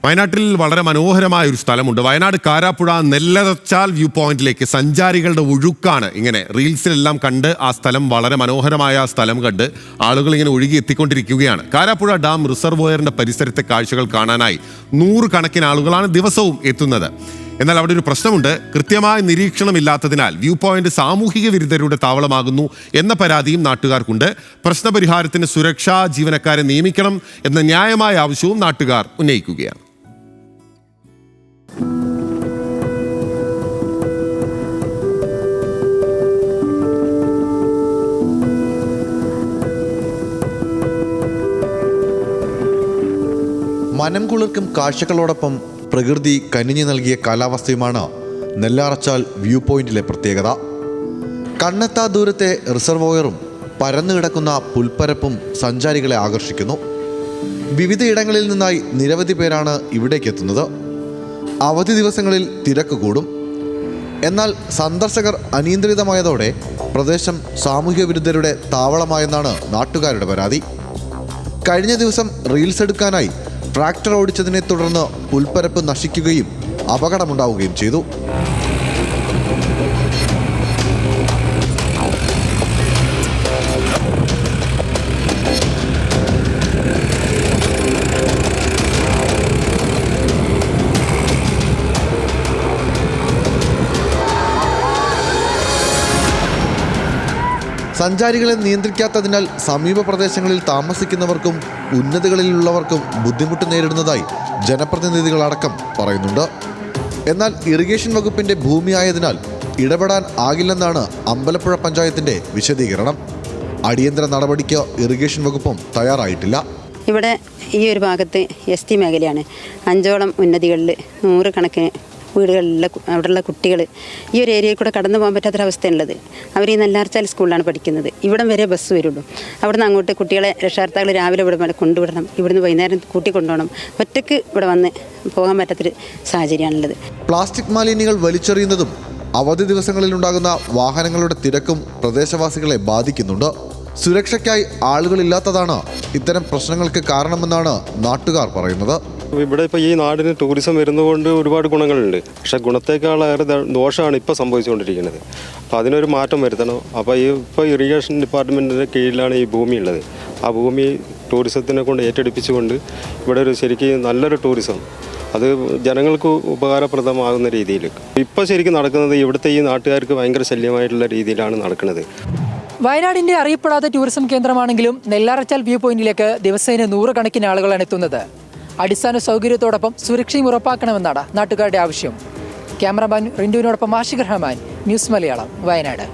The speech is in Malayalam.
വയനാട്ടിൽ വളരെ മനോഹരമായ ഒരു സ്ഥലമുണ്ട്. വയനാട് കാരാപ്പുഴ നെല്ലറച്ചാൽ വ്യൂ പോയിന്റിലേക്ക് സഞ്ചാരികളുടെ ഒഴുക്കാണ്. ഇങ്ങനെ റീൽസിലെല്ലാം കണ്ട് ആ സ്ഥലം, വളരെ മനോഹരമായ ആ സ്ഥലം കണ്ട് ആളുകൾ ഇങ്ങനെ ഒഴുകി എത്തിക്കൊണ്ടിരിക്കുകയാണ്. കാരാപ്പുഴ ഡാം റിസർവോയറിന്റെ പരിസരത്തെ കാഴ്ചകൾ കാണാനായി 100 കണക്കിന് ആളുകളാണ് ദിവസവും എത്തുന്നത്. എന്നാൽ അവിടെ ഒരു പ്രശ്നമുണ്ട്. കൃത്യമായ നിരീക്ഷണമില്ലാത്തതിനാൽ വ്യൂ പോയിന്റ് സാമൂഹിക വിരുദ്ധരുടെ താവളമാകുന്നു എന്ന പരാതിയും നാട്ടുകാർക്കുണ്ട്. പ്രശ്നപരിഹാരത്തിന് സുരക്ഷാ ജീവനക്കാരെ നിയമിക്കണം എന്ന ന്യായമായ ആവശ്യവും നാട്ടുകാർ ഉന്നയിക്കുകയാണ്. മനം കുളിർക്കും കാഴ്ചകളോടൊപ്പം പ്രകൃതി കനിഞ്ഞു നൽകിയ കാലാവസ്ഥയുമാണ് നെല്ലാറച്ചാൽ വ്യൂ പോയിന്റിലെ പ്രത്യേകത. കണ്ണെത്താ ദൂരത്തെ റിസർവോയറും പരന്നു കിടക്കുന്ന പുൽപ്പരപ്പും സഞ്ചാരികളെ ആകർഷിക്കുന്നു. വിവിധയിടങ്ങളിൽ നിന്നായി നിരവധി പേരാണ് ഇവിടേക്ക് എത്തുന്നത്. അവധി ദിവസങ്ങളിൽ തിരക്ക് കൂടും. എന്നാൽ സന്ദർശകർ അനിയന്ത്രിതമായതോടെ പ്രദേശം സാമൂഹ്യ വിരുദ്ധരുടെ താവളമായെന്നാണ് നാട്ടുകാരുടെ പരാതി. കഴിഞ്ഞ ദിവസം റീൽസ് എടുക്കാനായി ട്രാക്ടർ ഓടിച്ചതിനെ തുടർന്ന് പുൽപ്പരപ്പ് നശിക്കുകയും അപകടമുണ്ടാവുകയും ചെയ്തു. സഞ്ചാരികളെ നിയന്ത്രിക്കാത്തതിനാൽ സമീപ പ്രദേശങ്ങളിൽ താമസിക്കുന്നവർക്കും ഉന്നതികളിലുള്ളവർക്കും ബുദ്ധിമുട്ട് നേരിടുന്നതായി ജനപ്രതിനിധികളടക്കം പറയുന്നുണ്ട്. എന്നാൽ ഇറിഗേഷൻ വകുപ്പിന്റെ ഭൂമിയായതിനാൽ ഇടപെടാൻ ആകില്ലെന്നാണ് അമ്പലപ്പുഴ പഞ്ചായത്തിന്റെ വിശദീകരണം. അടിയന്തര നടപടിക്ക് ഇറിഗേഷൻ വകുപ്പും തയ്യാറായിട്ടില്ല. ഇവിടെ ഈ ഒരു ഭാഗത്ത് ST മേഖലയാണ്. 5ഓളം ഉന്നതികളിൽ 100 കണക്കിന് വീടുകളിലുള്ള അവിടെയുള്ള കുട്ടികൾ ഈ ഒരു ഏരിയയിൽ കൂടെ കടന്നു പോകാൻ പറ്റാത്തൊരവസ്ഥയുള്ളത്. അവർ ഈ നെല്ലാർച്ചാൽ സ്കൂളിലാണ് പഠിക്കുന്നത്. ഇവിടം വരെ ബസ് വരുള്ളൂ. അവിടുന്ന് അങ്ങോട്ട് കുട്ടികളെ രക്ഷകർത്താക്കൾ രാവിലെ ഇവിടെ കൊണ്ടുവിടണം, ഇവിടുന്ന് വൈകുന്നേരം കൂട്ടിക്കൊണ്ടുപോകണം. ഒറ്റയ്ക്ക് ഇവിടെ വന്ന് പോകാൻ പറ്റാത്തൊരു സാഹചര്യമാണുള്ളത്. പ്ലാസ്റ്റിക് മാലിന്യങ്ങൾ വലിച്ചെറിയുന്നതും അവധി ദിവസങ്ങളിലുണ്ടാകുന്ന വാഹനങ്ങളുടെ തിരക്കും പ്രദേശവാസികളെ ബാധിക്കുന്നുണ്ട്. സുരക്ഷയ്ക്കായി ആളുകളില്ലാത്തതാണ് ഇത്തരം പ്രശ്നങ്ങൾക്ക് കാരണമെന്നാണ് നാട്ടുകാർ പറയുന്നത്. ഇവിടെ ഇപ്പോൾ ഈ നാടിന് ടൂറിസം വരുന്നതുകൊണ്ട് ഒരുപാട് ഗുണങ്ങളുണ്ട്. പക്ഷേ ഗുണത്തേക്കാളേറെ ദോഷമാണ് ഇപ്പോൾ സംഭവിച്ചുകൊണ്ടിരിക്കുന്നത്. അപ്പോൾ അതിനൊരു മാറ്റം വരുത്തണം. അപ്പോൾ ഇപ്പോൾ ഇറിഗേഷൻ ഡിപ്പാർട്ട്മെൻറ്റിൻ്റെ കീഴിലാണ് ഈ ഭൂമി ഉള്ളത്. ആ ഭൂമി ടൂറിസത്തിനെ കൊണ്ട് ഏറ്റെടുപ്പിച്ചുകൊണ്ട് ഇവിടെ ഒരു ശരിക്കും നല്ലൊരു ടൂറിസം അത് ജനങ്ങൾക്ക് ഉപകാരപ്രദമാകുന്ന രീതിയിൽ ഇപ്പോൾ ശരിക്കും നടക്കുന്നത് ഇവിടുത്തെ ഈ നാട്ടുകാർക്ക് ഭയങ്കര ശല്യമായിട്ടുള്ള രീതിയിലാണ് നടക്കുന്നത്. വയനാടിന്റെ അറിയപ്പെടാത്ത ടൂറിസം കേന്ദ്രമാണെങ്കിലും നെല്ലാറച്ചാൽ വ്യൂ പോയിന്റിലേക്ക് ദിവസേന 100 കണക്കിന് ആളുകളാണ് എത്തുന്നത്. അടിസ്ഥാന സൗകര്യത്തോടൊപ്പം സുരക്ഷയും ഉറപ്പാക്കണമെന്നാണ് നാട്ടുകാരുടെ ആവശ്യം. ക്യാമറമാൻ റിന്റുവിനോടൊപ്പം ആഷിഖ് റഹ്മാൻ, ന്യൂസ് മലയാളം, വയനാട്.